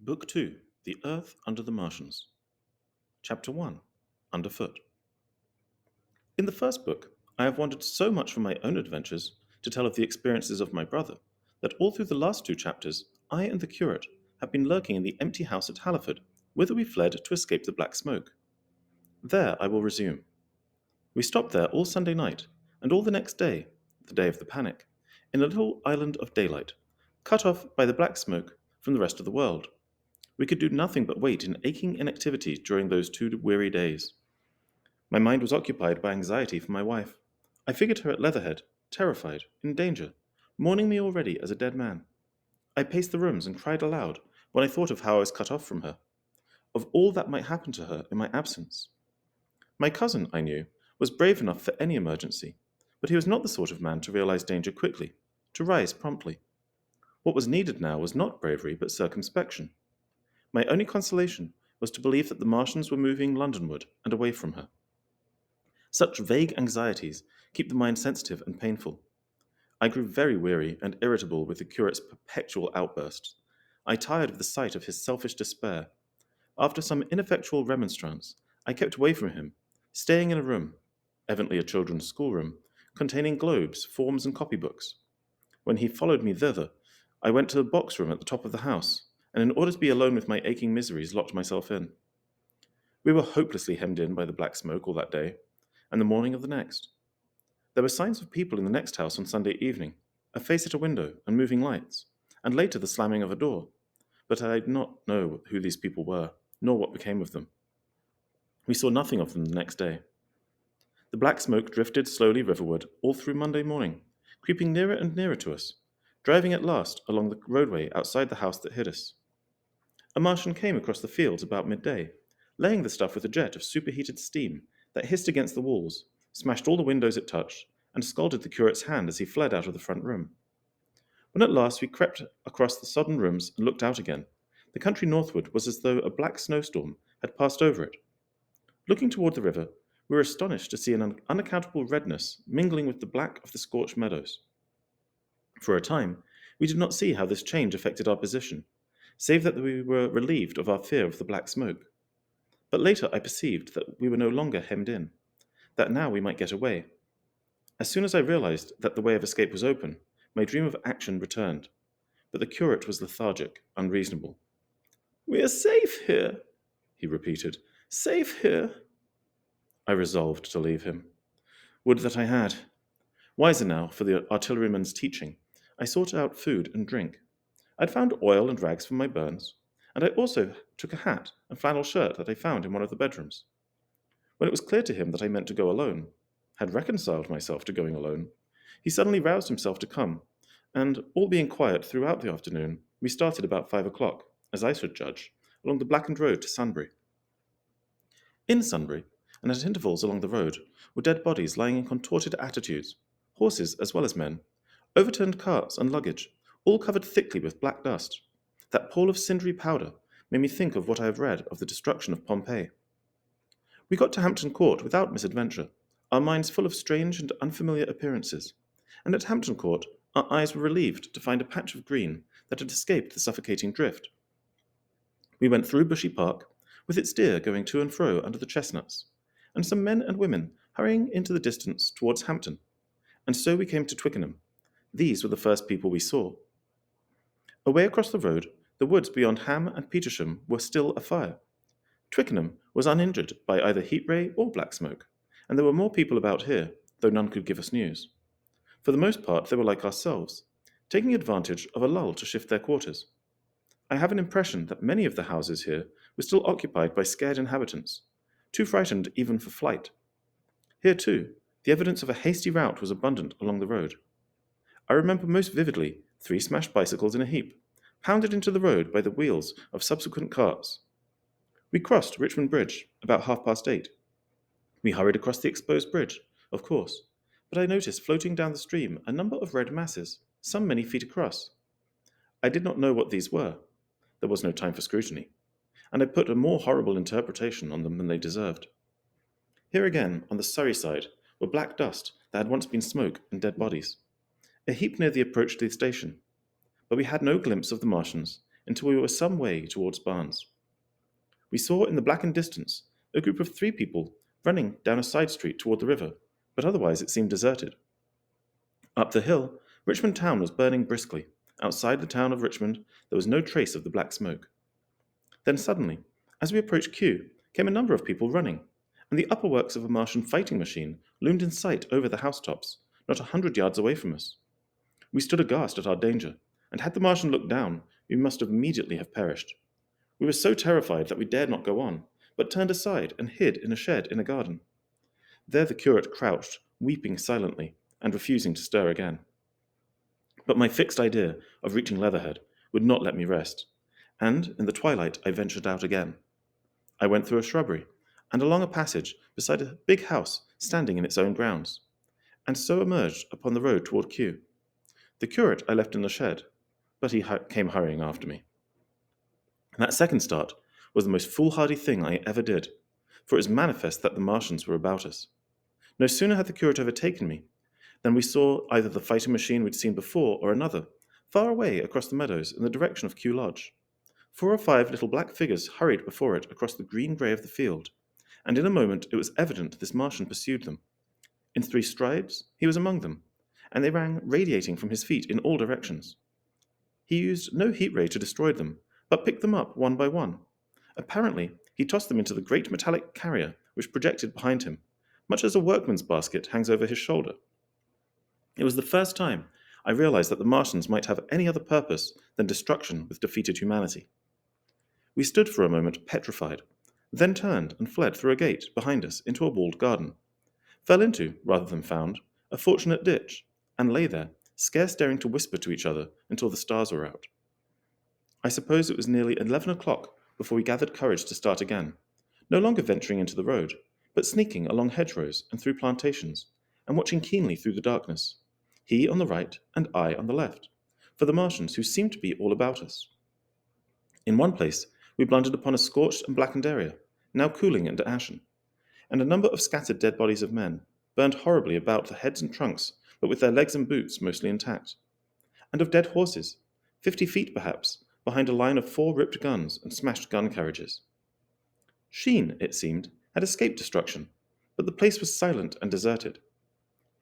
Book 2 The Earth Under the Martians. Chapter 1 Underfoot. In the first book, I have wandered so much from my own adventures to tell of the experiences of my brother that all through the last two chapters, I and the curate have been lurking in the empty house at Halliford, whither we fled to escape the black smoke. There I will resume. We stopped there all Sunday night, and all the next day, the day of the panic, in a little island of daylight, cut off by the black smoke from the rest of the world. We could do nothing but wait in aching inactivity during those 2 weary days. My mind was occupied by anxiety for my wife. I figured her at Leatherhead, terrified, in danger, mourning me already as a dead man. I paced the rooms and cried aloud when I thought of how I was cut off from her, of all that might happen to her in my absence. My cousin, I knew, was brave enough for any emergency, but he was not the sort of man to realize danger quickly, to rise promptly. What was needed now was not bravery, but circumspection. My only consolation was to believe that the Martians were moving Londonward and away from her. Such vague anxieties keep the mind sensitive and painful. I grew very weary and irritable with the curate's perpetual outbursts. I tired of the sight of his selfish despair. After some ineffectual remonstrance, I kept away from him, staying in a room, evidently a children's schoolroom, containing globes, forms, and copybooks. When he followed me thither, I went to the box room at the top of the house, and in order to be alone with my aching miseries, locked myself in. We were hopelessly hemmed in by the black smoke all that day, and the morning of the next. There were signs of people in the next house on Sunday evening, a face at a window, and moving lights, and later the slamming of a door, but I did not know who these people were, nor what became of them. We saw nothing of them the next day. The black smoke drifted slowly riverward all through Monday morning, creeping nearer and nearer to us, driving at last along the roadway outside the house that hid us. A Martian came across the fields about midday, laying the stuff with a jet of superheated steam that hissed against the walls, smashed all the windows it touched, and scalded the curate's hand as he fled out of the front room. When at last we crept across the sodden rooms and looked out again, the country northward was as though a black snowstorm had passed over it. Looking toward the river, we were astonished to see an unaccountable redness mingling with the black of the scorched meadows. For a time, we did not see how this change affected our position, save that we were relieved of our fear of the black smoke. But later I perceived that we were no longer hemmed in, that now we might get away. As soon as I realized that the way of escape was open, my dream of action returned, but the curate was lethargic, unreasonable. "We are safe here," he repeated. "Safe here." I resolved to leave him. Would that I had. Wiser now for the artilleryman's teaching, I sought out food and drink. I'd found oil and rags for my burns, and I also took a hat and flannel shirt that I found in one of the bedrooms. When it was clear to him that I meant to go alone, had reconciled myself to going alone, he suddenly roused himself to come, and, all being quiet throughout the afternoon, we started about 5 o'clock, as I should judge, along the blackened road to Sunbury. In Sunbury, and at intervals along the road, were dead bodies lying in contorted attitudes, horses as well as men, overturned carts and luggage, all covered thickly with black dust. That pall of cindery powder made me think of what I have read of the destruction of Pompeii. We got to Hampton Court without misadventure, our minds full of strange and unfamiliar appearances, and at Hampton Court our eyes were relieved to find a patch of green that had escaped the suffocating drift. We went through Bushy Park, with its deer going to and fro under the chestnuts, and some men and women hurrying into the distance towards Hampton, and so we came to Twickenham. These were the first people we saw. Away across the road, the woods beyond Ham and Petersham were still afire. Twickenham was uninjured by either heat ray or black smoke, and there were more people about here, though none could give us news. For the most part, they were like ourselves, taking advantage of a lull to shift their quarters. I have an impression that many of the houses here were still occupied by scared inhabitants, too frightened even for flight. Here, too, the evidence of a hasty rout was abundant along the road. I remember most vividly 3 smashed bicycles in a heap, pounded into the road by the wheels of subsequent carts. We crossed Richmond Bridge about 8:30. We hurried across the exposed bridge, of course, but I noticed floating down the stream a number of red masses, some many feet across. I did not know what these were. There was no time for scrutiny, and I put a more horrible interpretation on them than they deserved. Here again, on the Surrey side, were black dust that had once been smoke and dead bodies, a heap near the approach to the station. But we had no glimpse of the Martians, until we were some way towards Barnes. We saw in the blackened distance a group of 3 people running down a side street toward the river, but otherwise it seemed deserted. Up the hill, Richmond town was burning briskly. Outside the town of Richmond, there was no trace of the black smoke. Then suddenly, as we approached Kew, came a number of people running, and the upper works of a Martian fighting machine loomed in sight over the housetops, not 100 yards away from us. We stood aghast at our danger, and had the Martian looked down, we must have immediately have perished. We were so terrified that we dared not go on, but turned aside and hid in a shed in a garden. There the curate crouched, weeping silently, and refusing to stir again. But my fixed idea of reaching Leatherhead would not let me rest, and in the twilight I ventured out again. I went through a shrubbery, and along a passage beside a big house standing in its own grounds, and so emerged upon the road toward Kew. The curate I left in the shed, but he came hurrying after me. That second start was the most foolhardy thing I ever did, for it was manifest that the Martians were about us. No sooner had the curate overtaken me than we saw either the fighting machine we'd seen before or another, far away across the meadows in the direction of Kew Lodge. 4 or 5 little black figures hurried before it across the green-grey of the field, and in a moment it was evident this Martian pursued them. In 3 strides he was among them, and they ran radiating from his feet in all directions. He used no heat ray to destroy them, but picked them up one by one. Apparently, he tossed them into the great metallic carrier which projected behind him, much as a workman's basket hangs over his shoulder. It was the first time I realized that the Martians might have any other purpose than destruction with defeated humanity. We stood for a moment petrified, then turned and fled through a gate behind us into a walled garden, fell into, rather than found, a fortunate ditch, and lay there, scarce daring to whisper to each other until the stars were out. I suppose it was nearly 11 o'clock before we gathered courage to start again, no longer venturing into the road, but sneaking along hedgerows and through plantations, and watching keenly through the darkness, he on the right and I on the left, for the Martians who seemed to be all about us. In one place we blundered upon a scorched and blackened area, now cooling and ashen, and a number of scattered dead bodies of men, burned horribly about the heads and trunks, but with their legs and boots mostly intact, and of dead horses, 50 feet perhaps, behind a line of 4 ripped guns and smashed gun carriages. Sheen, it seemed, had escaped destruction, but the place was silent and deserted.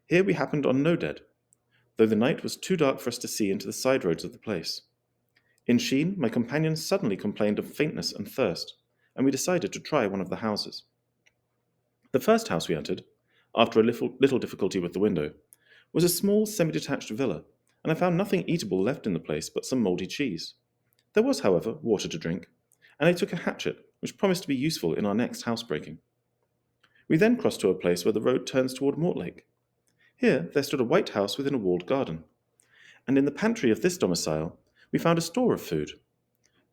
Here we happened on no dead, though the night was too dark for us to see into the side roads of the place. In Sheen, my companion suddenly complained of faintness and thirst, and we decided to try one of the houses. The first house we entered, after a little difficulty with the window, was a small semi-detached villa, and I found nothing eatable left in the place but some mouldy cheese. There was, however, water to drink, and I took a hatchet, which promised to be useful in our next housebreaking. We then crossed to a place where the road turns toward Mortlake. Here there stood a white house within a walled garden, and in the pantry of this domicile we found a store of food: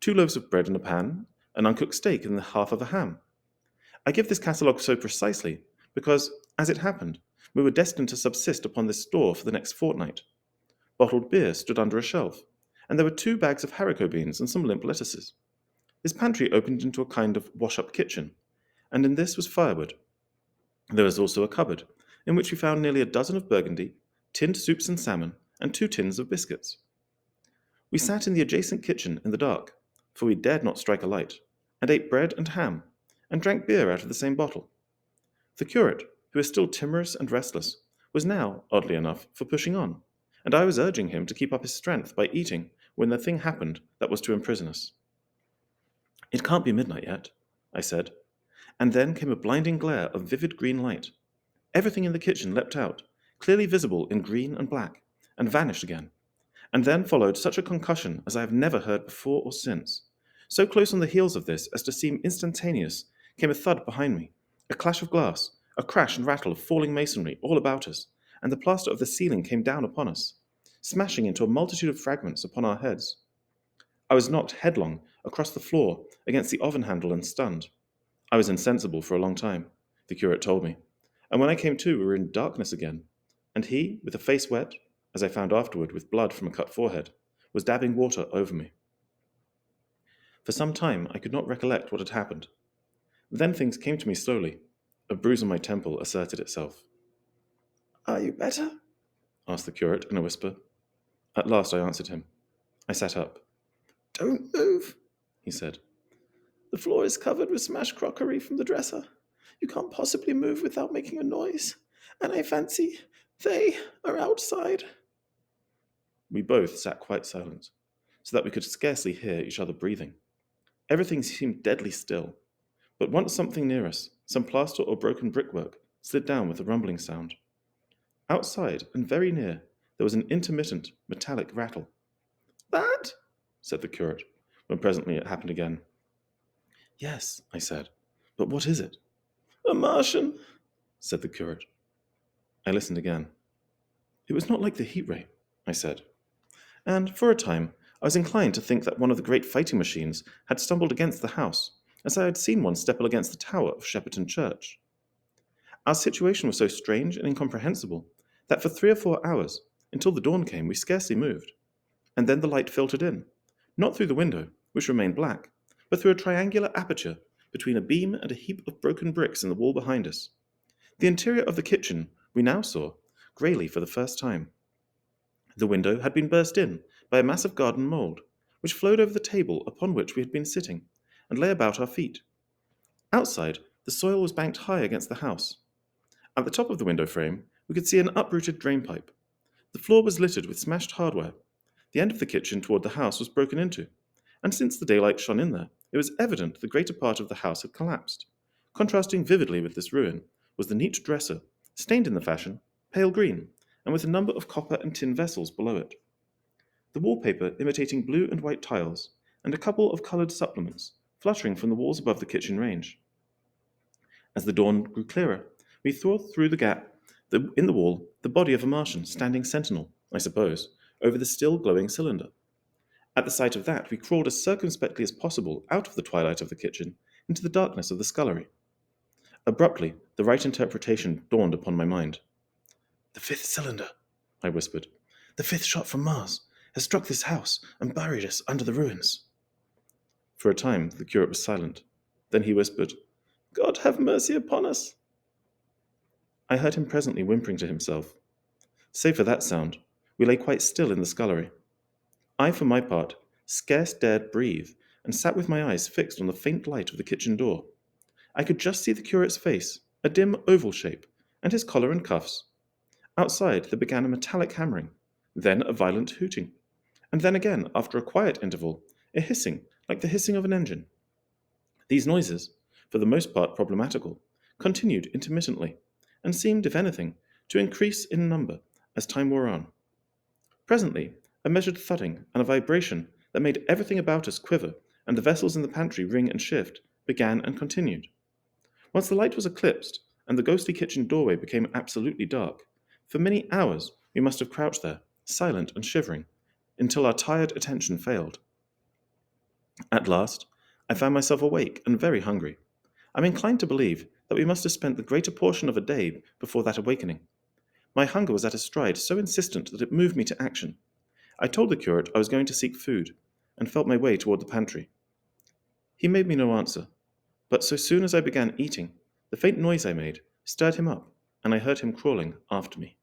2 loaves of bread in a pan, an uncooked steak, and the half of a ham. I give this catalogue so precisely because, as it happened, we were destined to subsist upon this store for the next fortnight. Bottled beer stood under a shelf, and there were 2 bags of haricot beans and some limp lettuces. This pantry opened into a kind of wash-up kitchen, and in this was firewood. There was also a cupboard, in which we found nearly a dozen of Burgundy, tinned soups and salmon, and 2 tins of biscuits. We sat in the adjacent kitchen in the dark, for we dared not strike a light, and ate bread and ham, and drank beer out of the same bottle. The curate, who was still timorous and restless, was now, oddly enough, for pushing on, and I was urging him to keep up his strength by eating when the thing happened that was to imprison us. "It can't be midnight yet," I said, and then came a blinding glare of vivid green light. Everything in the kitchen leapt out, clearly visible in green and black, and vanished again, and then followed such a concussion as I have never heard before or since. So close on the heels of this as to seem instantaneous came a thud behind me, a clash of glass, a crash and rattle of falling masonry all about us, and the plaster of the ceiling came down upon us, smashing into a multitude of fragments upon our heads. I was knocked headlong across the floor against the oven handle and stunned. I was insensible for a long time, the curate told me, and when I came to we were in darkness again, and he, with a face wet, as I found afterward with blood from a cut forehead, was dabbing water over me. For some time I could not recollect what had happened. Then things came to me slowly. A bruise on my temple asserted itself. "Are you better?" asked the curate in a whisper. At last I answered him. I sat up. Don't move, he said. The floor is covered with smashed crockery from the dresser. You can't possibly move without making a noise, and I fancy they are outside. We both sat quite silent, so that we could scarcely hear each other breathing. Everything seemed deadly still, but once something near us, some plaster or broken brickwork, slid down with a rumbling sound. Outside, and very near, there was an intermittent, metallic rattle. That? Said the curate, when presently it happened again. Yes, I said, but what is it? A Martian, said the curate. I listened again. It was not like the heat ray, I said. And, for a time, I was inclined to think that one of the great fighting machines had stumbled against the house, as I had seen one stumble against the tower of Shepperton Church. Our situation was so strange and incomprehensible that for 3 or 4 hours, until the dawn came, we scarcely moved. And then the light filtered in, not through the window, which remained black, but through a triangular aperture between a beam and a heap of broken bricks in the wall behind us. The interior of the kitchen we now saw, greyly for the first time. The window had been burst in by a mass of garden mould, which flowed over the table upon which we had been sitting, and lay about our feet. Outside, the soil was banked high against the house. At the top of the window frame, we could see an uprooted drainpipe. The floor was littered with smashed hardware. The end of the kitchen toward the house was broken into, and since the daylight shone in there, it was evident the greater part of the house had collapsed. Contrasting vividly with this ruin was the neat dresser, stained in the fashion, pale green, and with a number of copper and tin vessels below it. The wallpaper imitating blue and white tiles, and a couple of coloured supplements, fluttering from the walls above the kitchen range. As the dawn grew clearer, we saw through the gap in the wall the body of a Martian standing sentinel, I suppose, over the still glowing cylinder. At the sight of that, we crawled as circumspectly as possible out of the twilight of the kitchen into the darkness of the scullery. Abruptly, the right interpretation dawned upon my mind. The 5th cylinder, I whispered. The 5th shot from Mars has struck this house and buried us under the ruins. For a time, the curate was silent. Then he whispered, God have mercy upon us. I heard him presently whimpering to himself. Save for that sound, we lay quite still in the scullery. I, for my part, scarce dared breathe, and sat with my eyes fixed on the faint light of the kitchen door. I could just see the curate's face, a dim oval shape, and his collar and cuffs. Outside there began a metallic hammering, then a violent hooting, and then again, after a quiet interval, a hissing like the hissing of an engine. These noises, for the most part problematical, continued intermittently, and seemed, if anything, to increase in number as time wore on. Presently, a measured thudding and a vibration that made everything about us quiver and the vessels in the pantry ring and shift began and continued. Once the light was eclipsed and the ghostly kitchen doorway became absolutely dark, for many hours we must have crouched there, silent and shivering, until our tired attention failed. At last, I found myself awake and very hungry. I'm inclined to believe that we must have spent the greater portion of a day before that awakening. My hunger was at a stride so insistent that it moved me to action. I told the curate I was going to seek food, and felt my way toward the pantry. He made me no answer, but so soon as I began eating, the faint noise I made stirred him up, and I heard him crawling after me.